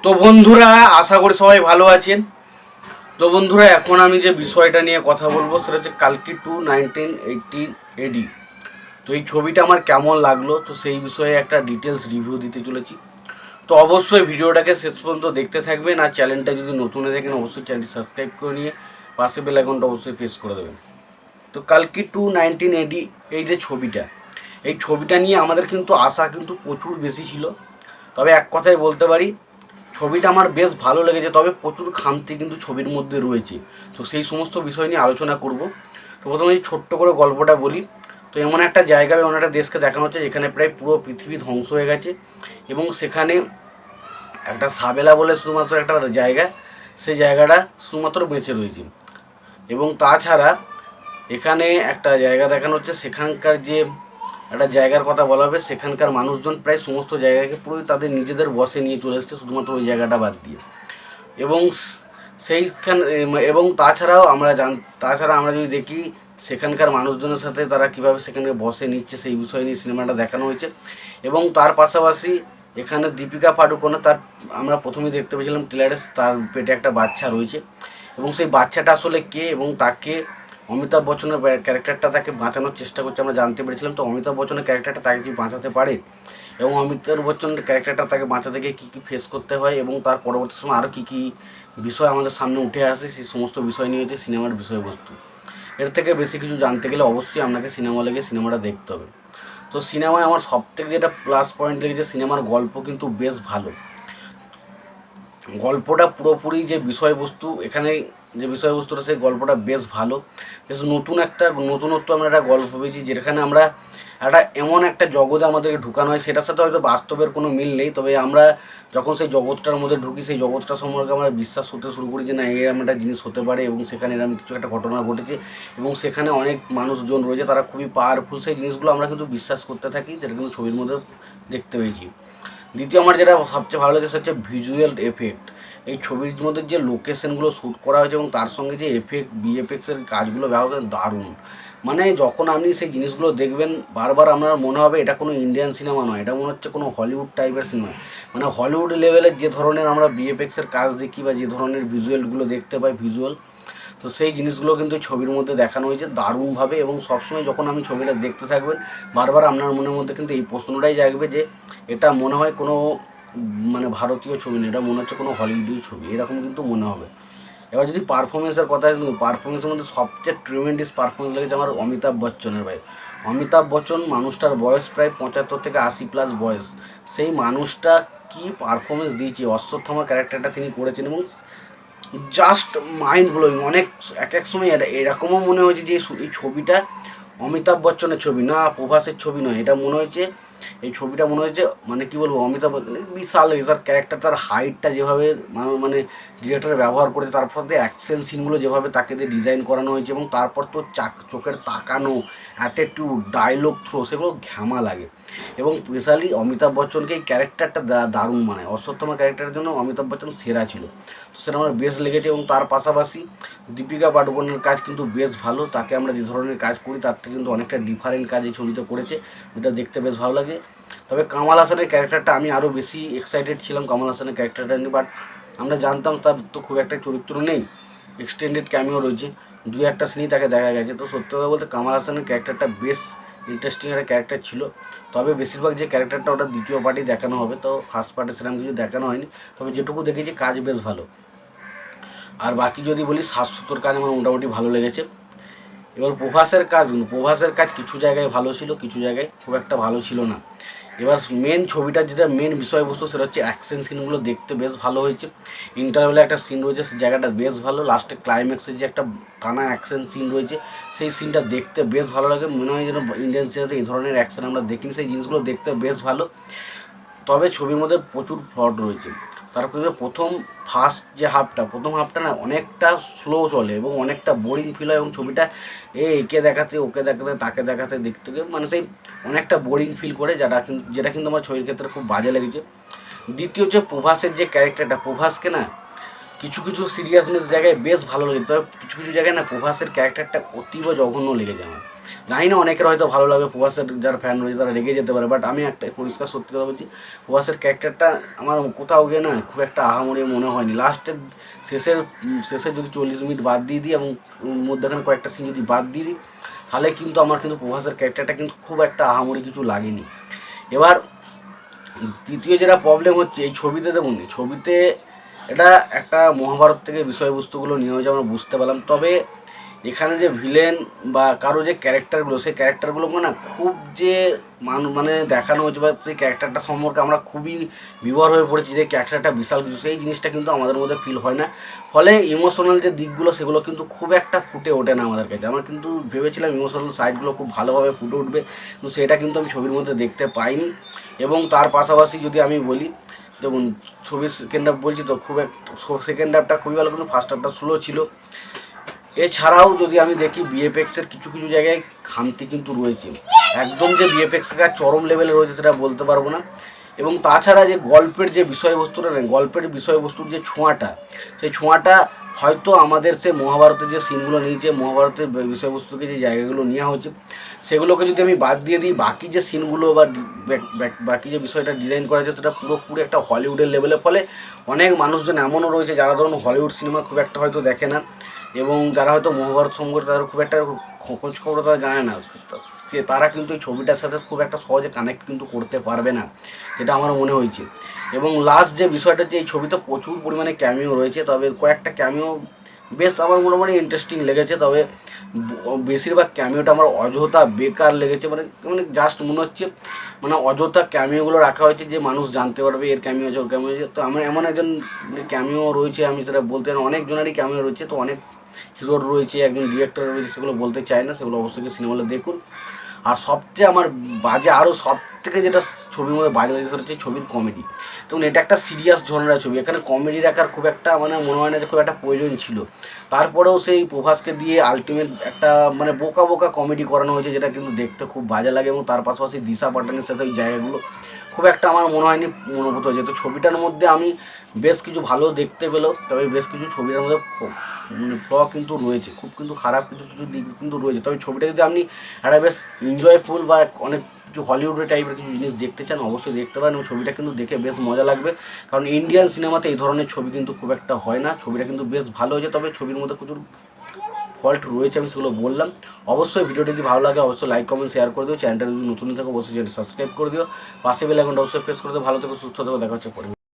তো বন্ধুরা, আশা করি সবাই ভালো আছেন। তো বন্ধুরা, এখন আমি যে বিষয়টা নিয়ে কথা বলবো সেটা হচ্ছে কালকি 1918 এডি। তো এই ছবিটা আমার কেমন লাগলো, তো সেই বিষয়ে একটা ডিটেলস রিভিউ দিতে চলেছি। তো অবশ্যই ভিডিওটাকে শেষ পর্যন্ত দেখতে থাকবেন, আর চ্যানেলটা যদি নতুন হয়ে থাকেন অবশ্যই চ্যানেলটি সাবস্ক্রাইব করে নিয়ে পাশে বেল আইকনটা অবশ্যই প্রেস করে দেবেন। তো কালকি 1918 এডি, এই যে ছবিটা, এই ছবিটা নিয়ে আমাদের কিন্তু আশা কিন্তু প্রচুর বেশি ছিল। তবে এক কথায় বলতে পারি, ছবিটা আমার বেশ ভালো লেগেছে, তবে প্রচুর খামতি কিন্তু ছবির মধ্যে রয়েছে। তো সেই সমস্ত বিষয় নিয়ে আলোচনা করব। তো প্রথমে ছোট্ট করে গল্পটা বলি। তো এমন একটা জায়গা, এমন একটা দেশকে দেখানো হচ্ছে যেখানে প্রায় পুরো পৃথিবী ধ্বংস হয়ে গেছে, এবং সেখানে একটা সাবেলা বলে শুধুমাত্র একটা জায়গা, সেই জায়গাটা শুধুমাত্র বেঁচে রয়েছে। এবং তাছাড়া এখানে একটা জায়গা দেখানো হচ্ছে, সেখানকার যে একটা জায়গার কথা বলা হবে, সেখানকার মানুষজন প্রায় সমস্ত জায়গাকে পুরোই তাদের নিজেদের বশে নিয়ে চলে এসছে, শুধুমাত্র ওই জায়গাটা বাদ দিয়ে। এবং সেইখানে এবং তাছাড়া আমরা যদি দেখি সেখানকার মানুষজনের সাথে তারা কীভাবে সেখানে বসে নিচ্ছে, সেই বিষয় নিয়ে সিনেমাটা দেখানো হয়েছে। এবং তার পাশাপাশি এখানে দীপিকা পাডুকোনে, তার আমরা প্রথমেই দেখতে পেয়েছিলাম ট্রেলারে, তার পেটে একটা বাচ্চা রয়েছে, এবং সেই বাচ্চাটা আসলে কে এবং তাকে অমিতাভ বচ্চনের ক্যারেক্টারটা তাকে বাঁচানোর চেষ্টা করছে আমরা জানতে পেরেছিলাম। তো অমিতাভ বচ্চনের ক্যারেক্টারটা তাকে কি বাঁচাতে পারে, এবং অমিতাভ বচ্চনের ক্যারেক্টারটা তাকে বাঁচাতে গিয়ে কী কী ফেস করতে হয়, এবং তার পরবর্তী সময় আরও কী কী বিষয় আমাদের সামনে উঠে আসে, সেই সমস্ত বিষয় নিয়ে হচ্ছে সিনেমার বিষয়বস্তু। এর থেকে বেশি কিছু জানতে গেলে অবশ্যই আপনাকে সিনেমা হলে গিয়ে সিনেমাটা দেখতে হবে। তো সিনেমায় আমার সবথেকে যেটা প্লাস পয়েন্ট লেগেছে, সিনেমার গল্প কিন্তু বেশ ভালো। গল্পটা পুরোপুরি যে বিষয়বস্তু, এখানে যে বিষয়বস্তুটা, সেই গল্পটা বেশ ভালো। বেশ নতুনত্ব আমরা একটা গল্প পেয়েছি, যেখানে আমরা এমন একটা জগতে আমাদেরকে ঢুকানো হয়, সেটার সাথে হয়তো বাস্তবের কোনো মিল নেই, তবে আমরা যখন সেই জগৎটার মধ্যে ঢুকি, সেই জগৎটা সম্পর্কে আমরা বিশ্বাস করতে শুরু করি যে না, এরকম একটা জিনিস হতে পারে, এবং সেখানে এরকম কিছু একটা ঘটনা ঘটেছে, এবং সেখানে অনেক মানুষজন রয়েছে, তারা খুবই পাওয়ারফুল। সেই জিনিসগুলো আমরা কিন্তু বিশ্বাস করতে থাকি, যেটা কিন্তু ছবির মধ্যে দেখতে পেয়েছি। দ্বিতীয় আমার যেটা সবচেয়ে ভালো লেগেছে হচ্ছে ভিজুয়াল এফেক্ট। এই ছবির মধ্যে যে লোকেশনগুলো শ্যুট করা হয়েছে এবং তার সঙ্গে যে বিএফএক্সের কাজগুলো ব্যবহার করেন, দারুণ। মানে যখন আপনি সেই জিনিসগুলো দেখবেন, বারবার আপনার মনে হবে এটা কোনো ইন্ডিয়ান সিনেমা নয়, এটা মনে হচ্ছে কোনো হলিউড টাইপের সিনেমা। মানে হলিউড লেভেলের যে ধরনের আমরা বিএফএক্সের কাজ দেখি, বা যে ধরনের ভিজুয়ালগুলো দেখতে পাই, তো সেই জিনিসগুলো কিন্তু ছবির মধ্যে দেখানো হয়েছে দারুণভাবে। এবং সবসময় যখন আপনি ছবিটা দেখতে থাকবেন, বারবার আপনার মনের মধ্যে কিন্তু এই প্রশ্নটাই জাগবে যে এটা মনে হয় কোনো মানে ভারতীয় ছবি না, এটা মনে হচ্ছে কোনো হলিউডীয় ছবি, এরকম কিন্তু মনে হবে। এবার যদি পারফরমেন্সের কথা আসে, পারফরমেন্সের মধ্যে সবচেয়ে ট্রিমেন্ডিস পারফরমেন্স লেগেছে আমার অমিতাভ বচ্চনের। ভাই, অমিতাভ বচ্চন মানুষটার বয়স প্রায় 75 থেকে 80+ বয়স, সেই মানুষটা কি পারফরমেন্স দিয়েছে, অশ্বত্থামা ক্যারেক্টারটা তিনি করেছেন, এবং জাস্ট মাইন্ড ব্লোয়িং। অনেক এক এক সময় এরকমও মনে হয়েছে যে এই ছবিটা অমিতাভ বচ্চনের ছবি না, প্রভাসের ছবি নয়। এটা মনে হয়েছে, এই ছবিটা মনে হয়েছে মানে কি বলবো, অমিতাভ বচ্চন বিশাল তার ক্যারেক্টার, তার হাইটটা যেভাবে মানে ডিরেক্টর ব্যবহার করেছে, তারপর দিয়ে অ্যাকশন সিনগুলো যেভাবে তাকে দিয়ে ডিজাইন করানো হয়েছে, এবং তারপর তো চোখের তাকানো, অ্যাটিটিউড, ডায়লগ থ্রো, সেগুলো ঘ্যামা লাগে। এবং স্পেশালি অমিতাভ বচ্চনকে এই ক্যারেক্টারটা দারুণ, মানে অশ্বত্থমা ক্যারেক্টারের জন্য অমিতাভ বচ্চন সেরা ছিল। তো সেটা আমার বেশ লেগেছে। এবং তার পাশাপাশি দীপিকা পাডুকোনের কাজ কিন্তু বেশ ভালো, তাকে আমরা যে ধরনের কাজ করি তার থেকে কিন্তু অনেকটা ডিফারেন্ট কাজ এই ছবিতে করেছে, যেটা দেখতে বেশ ভালো লাগে। তবে কামাল হাসানের ক্যারেক্টারটা আমি আরও বেশি এক্সাইটেড ছিলাম কামাল হাসানের ক্যারেক্টারটা নিয়ে, বাট আমরা জানতাম তার তো খুব একটা চরিত্র নেই, এক্সটেন্ডেড ক্যামিও রয়েছে, দু একটা সিনই তাকে দেখা গেছে। তো সত্যি কথা বলতে কামাল হাসানের ক্যারেক্টারটা বেশ ইন্টারেস্টিং একটা ক্যারেক্টার ছিল। তবে বেশিরভাগ যে ক্যারেক্টারটা ওটা দ্বিতীয় পার্টি দেখানো হবে, তো ফার্স্ট পার্টে সেরকম কিছু দেখানো হয়নি। তবে যেটুকু দেখেছি কাজ বেশ ভালো। আর বাকি যদি বলি, সাজসুতোর কাজ আমার মোটামুটি ভালো লেগেছে। এবার প্রভাসের কাজ কিছু জায়গায় ভালো ছিল, কিছু জায়গায় খুব একটা ভালো ছিল না। এবার ছবিটার যেটা মেন বিষয়বস্তু, সেটা হচ্ছে অ্যাকশন সিনগুলো দেখতে বেশ ভালো হয়েছে। ইন্টারভেলে একটা সিন রয়েছে, সেই জায়গাটা বেশ ভালো। লাস্টে ক্লাইম্যাক্সে যে একটা টানা অ্যাকশন সিন রয়েছে, সেই সিনটা দেখতে বেশ ভালো লাগে, মনে হয় যেন ইন্ডিয়ান সিনেমাতে এই ধরনের অ্যাকশন আমরা দেখিনি। সেই জিনিসগুলো দেখতে বেশ ভালো। তবে ছবির মধ্যে প্রচুর ফল্ট রয়েছে। তারপরে প্রথম হাফটা না অনেকটা স্লো চলে, এবং অনেকটা বোরিং ফিল হয়, এবং ছবিটা একে দেখাতে ওকে দেখাতে তাকে দেখাতে দেখতে মানে সেই অনেকটা বোরিং ফিল করে, যেটা কিন্তু আমার ছবির ক্ষেত্রে খুব বাজে লেগেছে। দ্বিতীয় হচ্ছে প্রভাসের যে ক্যারেক্টারটা, প্রভাসকে না কিছু কিছু সিরিয়াসনেস জায়গায় বেশ ভালো লাগে, তবে কিছু কিছু জায়গায় না প্রভাসের ক্যারেক্টারটা অতীব জঘন্য লেগেছে আমার। জানি না অনেকের হয়তো ভালো লাগে, প্রভাসের যারা ফ্যান রয়েছে তারা রেগে যেতে পারে, বাট আমি একটা পরিষ্কার সত্যি কথা বলছি, প্রভাসের ক্যারেক্টারটা আমার কোথাও গিয়ে না খুব একটা আহামরি মনে হয়নি। লাস্টের শেষে যদি 40 মিনিট বাদ দিয়ে দিই এবং মধ্যখানে কয়েকটা সিন যদি বাদ দিয়ে দিই, তাহলে কিন্তু আমার কিন্তু প্রভাসের ক্যারেক্টারটা কিন্তু খুব একটা আহামরি কিছু লাগেনি। এবার দ্বিতীয় যেটা প্রবলেম হচ্ছে, এই ছবিতে দেখুন, ছবিতে এটা একটা মহাভারত থেকে বিষয়বস্তুগুলো নিয়ে হয়েছে আমরা বুঝতে পারলাম, তবে এখানে যে ভিলেন বা কারো যে ক্যারেক্টারগুলো, সেই ক্যারেক্টারগুলোকে না খুব যে মানে দেখানো হয়েছে বা সেই ক্যারেক্টারটা সম্পর্কে আমরা খুবই বিভোর হয়ে পড়েছি যে ক্যারেক্টারটা বিশাল কিছু, সেই জিনিসটা কিন্তু আমাদের মধ্যে ফিল হয় না। ফলে ইমোশনাল যে দিকগুলো সেগুলো কিন্তু খুব একটা ফুটে ওঠে না আমাদের কাছে। আমরা কিন্তু ভেবেছিলাম ইমোশনাল সাইডগুলো খুব ভালোভাবে ফুটে উঠবে, কিন্তু সেটা কিন্তু আমি ছবির মধ্যে দেখতে পাইনি। এবং তার পাশাপাশি যদি আমি বলি, দেখুন ছবির সেকেন্ড হাফ বলছি তো, খুব একটা সেকেন্ড হাফটা খুবই ভালো, কিন্তু ফার্স্ট হাফটা স্লো ছিল। এছাড়াও যদি আমি দেখি বিএফএক্সের কিছু কিছু জায়গায় খামতি কিন্তু রয়েছে, একদম যে বিএফএক্সটা চরম লেভেলে রয়েছে সেটা বলতে পারবো না। এবং তাছাড়া যে গল্পের যে বিষয়বস্তুটা নেই, গল্পের বিষয়বস্তুর যে ছোঁয়াটা, সেই ছোঁয়াটা হয়তো আমাদের সে মহাভারতের যে সিনগুলো নিয়েছে, মহাভারতের বিষয়বস্তুকে যে জায়গাগুলো নেওয়া হয়েছে, সেগুলোকে যদি আমি বাদ দিয়ে দিই, বাকি যে সিনগুলো বা বাকি যে বিষয়টা ডিজাইন করা হয়েছে সেটা পুরোপুরি একটা হলিউডের লেভেলের। ফলে অনেক মানুষজন এমনও রয়েছে যারা ধরুন হলিউড সিনেমা খুব একটা হয়তো দেখে না, এবং যারা হয়তো মহাভারত সম্পর্কে তাদের খুব একটা খোঁজ খবর তারা জানে না, তারা কিন্তু এই ছবিটার সাথে খুব একটা সহজে কানেক্ট কিন্তু করতে পারবে না, যেটা আমার মনে হয়েছে। এবং লাস্ট যে বিষয়টা, যে এই ছবিতে প্রচুর পরিমাণে ক্যামিও রয়েছে, তবে কয়েকটা ক্যামিও বেশ আমার মোটামুটি ইন্টারেস্টিং লেগেছে, তবে বেশিরভাগ ক্যামিওটা আমার অযথা বেকার লেগেছে। মানে মানে জাস্ট মনে হচ্ছে মানে অযথা ক্যামিওগুলো রাখা হয়েছে যে মানুষ জানতে পারবে এর ক্যামিও আছে ওর ক্যামিও আছে। তো আমার এমন একজন ক্যামিও রয়েছে, আমি সেটা বলতে অনেকজনেরই ক্যামিও রয়েছে, তো অনেক হিরোর রয়েছে, একজন ডিরেক্টর রয়েছে, সেগুলো বলতে চাই না, সেগুলো অবশ্যই সিনেমা হলে দেখুন। আর সবচেয়ে আমার বাজে, আরও সব থেকে যেটা ছবির মধ্যে বাজে লেগেছে হচ্ছে ছবির কমেডি। তখন এটা একটা সিরিয়াস ধরনের ছবি, এখানে কমেডি রাখার খুব একটা মানে মনে হয় না যে খুব একটা প্রয়োজন ছিল। তারপরেও সেই প্রভাসকে দিয়ে আলটিমেট একটা মানে বোকা বোকা কমেডি করানো হয়েছে, যেটা কিন্তু দেখতে খুব বাজে লাগে। এবং তার পাশাপাশি দিশা পাটানের সাথে ওই জায়গাগুলো খুব একটা আমার মনে হয়নি মনোভূত হয়েছে। তো ছবিটার মধ্যে আমি বেশ কিছু ভালো দেখতে পেলেও, তবে বেশ কিছু ছবিটার মধ্যে ফ্ল কিন্তু রয়েছে, খুব কিন্তু খারাপ কিছু কিছু দিক কিন্তু রয়েছে। তবে ছবিটা যদি আপনি একটা বেশ এনজয়ফুল বা অনেক কিছু হলিউডের টাইপের কিছু জিনিস দেখতে চান, অবশ্যই দেখতে পারেন, এবং ছবিটা কিন্তু দেখে বেশ মজা লাগবে। কারণ ইন্ডিয়ান সিনেমাতে এই ধরনের ছবি কিন্তু খুব একটা হয় না। ছবিটা কিন্তু বেশ ভালো হয়েছে, তবে ছবির মধ্যে প্রচুর ফল্ট রয়েছে, আমি সেগুলো বললাম। অবশ্যই ভিডিওটি যদি ভালো লাগে অবশ্যই লাইক কমেন্ট শেয়ার করে দিও, চ্যানেলটা যদি নতুন থাকে অবশ্যই চ্যানেল সাবস্ক্রাইব করে দিও, পাশে বেল আইকনটা অবশ্যই প্রেস করে দিও। ভালো থেকো, সুস্থ থেকো, দেখা হচ্ছে পরে।